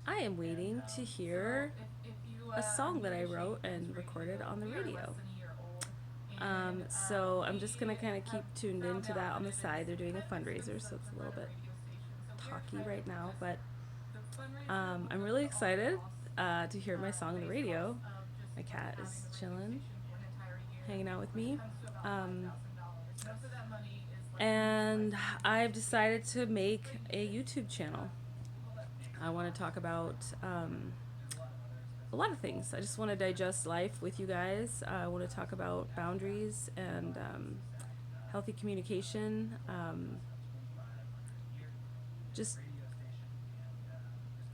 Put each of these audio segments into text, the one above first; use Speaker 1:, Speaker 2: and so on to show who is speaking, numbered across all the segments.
Speaker 1: I am waiting to hear a song that I wrote and recorded on the radio. So I'm just gonna kind of keep tuned into that on the side. They're doing a fundraiser, so it's a little bit talky right now, but I'm really excited to hear my song on the radio. My cat is chilling, hanging out with me. Um, and I've decided to make a YouTube channel. I want to talk about a lot of things. I just want to digest life with you guys. I want to talk about boundaries and healthy communication. Just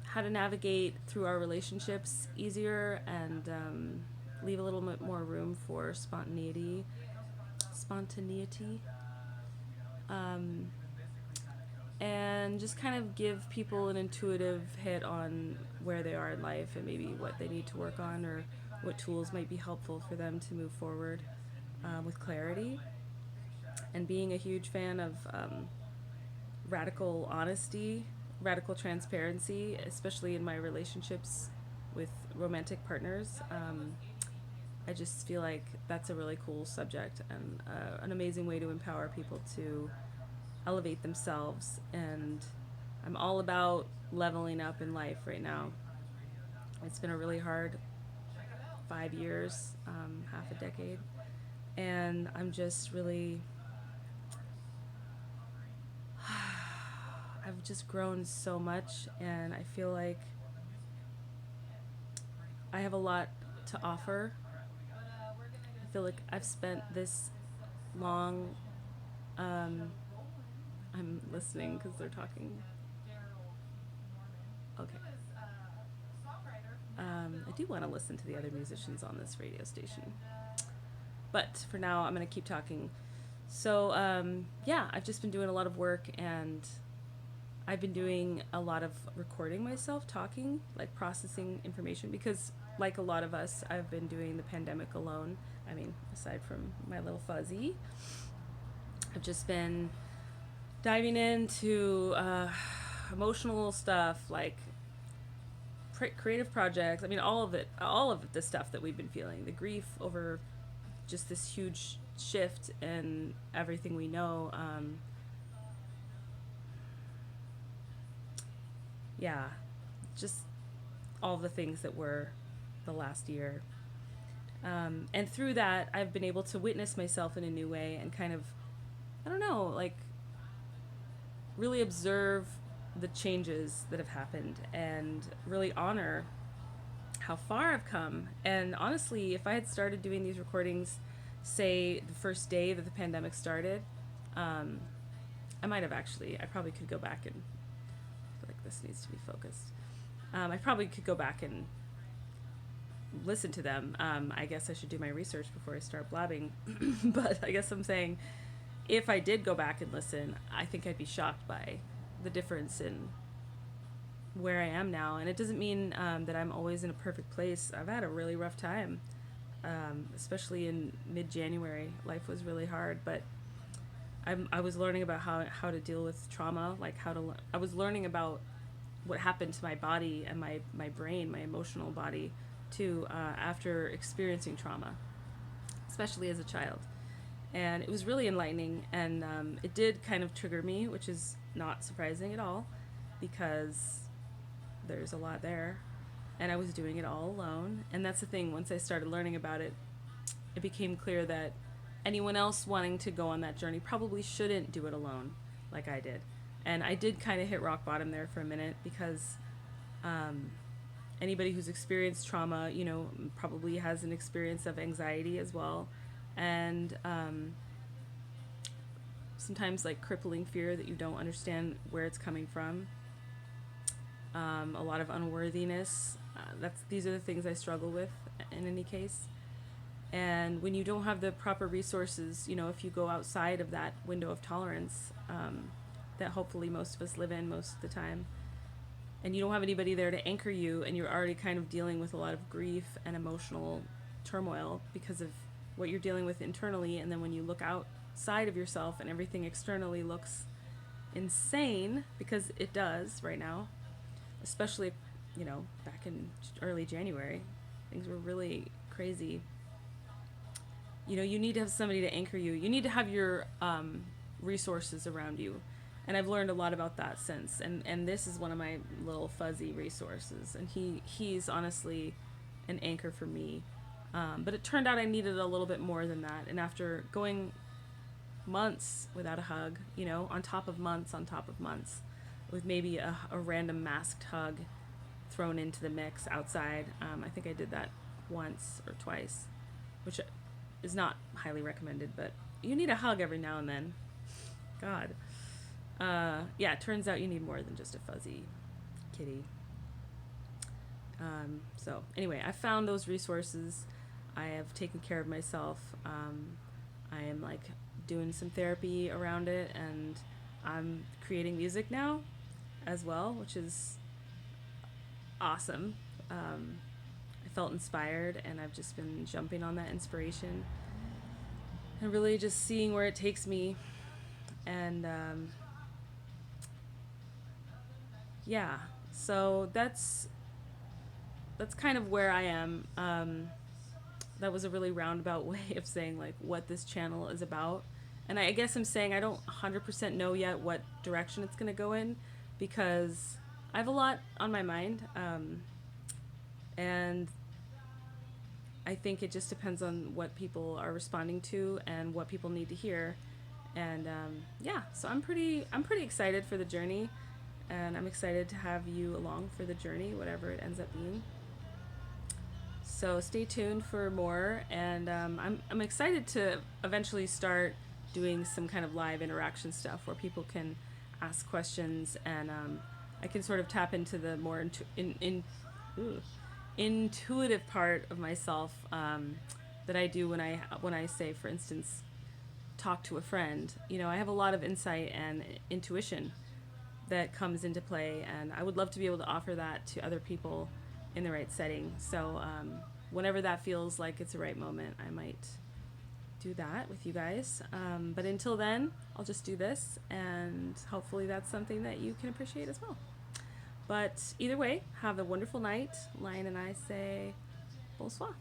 Speaker 1: how to navigate through our relationships easier and leave a little bit more room for spontaneity, um, and just kind of give people an intuitive hit on where they are in life and maybe what they need to work on or what tools might be helpful for them to move forward with clarity. And being a huge fan of radical honesty, radical transparency, especially in my relationships with romantic partners. I just feel like that's a really cool subject and an amazing way to empower people to elevate themselves. And I'm all about leveling up in life right now. It's been a really hard 5 years, half a decade, and I'm just really I've just grown so much, and I feel like I have a lot to offer. I feel like I've spent this long. Um, I'm listening because they're talking. Okay. I do want to listen to the other musicians on this radio station. But for now, I'm going to keep talking. So, yeah, I've just been doing a lot of work and I've been doing a lot of recording myself talking, like processing information, because, like a lot of us, I've been doing the pandemic alone. I mean, aside from my little fuzzy, I've just been diving into emotional stuff like creative projects. I mean, all of the stuff that we've been feeling, the grief over just this huge shift in everything we know. Yeah, just all the things that were the last year. And through that, I've been able to witness myself in a new way and kind of, I don't know, like really observe the changes that have happened and really honor how far I've come. And honestly, if I had started doing these recordings, say the first day that the pandemic started, um, I might have actually, I probably could go back and, I feel like this needs to be focused. I probably could go back and listen to them. I guess I should do my research before I start blabbing. But I guess I'm saying if I did go back and listen, I think I'd be shocked by the difference in where I am now. And it doesn't mean that I'm always in a perfect place. I've had a really rough time, especially in mid-January. Life was really hard, but I was learning about how to deal with trauma, like I was learning about what happened to my body and my brain, my emotional body, too, after experiencing trauma, especially as a child. And it was really enlightening, and it did kind of trigger me, which is not surprising at all, because there's a lot there, and I was doing it all alone. And that's the thing, once I started learning about it, it became clear that anyone else wanting to go on that journey probably shouldn't do it alone like I did. And I did kind of hit rock bottom there for a minute because um, anybody who's experienced trauma, probably has an experience of anxiety as well. And sometimes like crippling fear that you don't understand where it's coming from. A lot of unworthiness. These are the things I struggle with in any case. And when you don't have the proper resources, if you go outside of that window of tolerance that hopefully most of us live in most of the time, and you don't have anybody there to anchor you, and you're already kind of dealing with a lot of grief and emotional turmoil because of what you're dealing with internally, and then when you look outside of yourself and everything externally looks insane, because it does right now, especially back in early January. Things were really crazy. You need to have somebody to anchor you. You need to have your resources around you. And I've learned a lot about that since. And this is one of my little fuzzy resources. And he's honestly an anchor for me. But it turned out I needed a little bit more than that. And after going months without a hug, on top of months, with maybe a random masked hug thrown into the mix outside. I think I did that once or twice, which is not highly recommended, but you need a hug every now and then. God. Yeah, it turns out you need more than just a fuzzy kitty. So anyway, I found those resources. I have taken care of myself. I am like doing some therapy around it, and I'm creating music now as well, which is awesome. I felt inspired, and I've just been jumping on that inspiration and really just seeing where it takes me. And yeah, so that's kind of where I am. That was a really roundabout way of saying like what this channel is about. And I guess I'm saying I don't 100% know yet what direction it's going to go in, because I have a lot on my mind. And I think it just depends on what people are responding to and what people need to hear. And yeah, so I'm pretty excited for the journey, and I'm excited to have you along for the journey, whatever it ends up being. So stay tuned for more, and I'm excited to eventually start doing some kind of live interaction stuff where people can ask questions, and I can sort of tap into the more intuitive part of myself that I do when I say, for instance, talk to a friend. I have a lot of insight and intuition that comes into play, and I would love to be able to offer that to other people in the right setting. So whenever that feels like it's the right moment, I might do that with you guys. But until then, I'll just do this, and hopefully that's something that you can appreciate as well. But either way, have a wonderful night. Lion and I say bonsoir.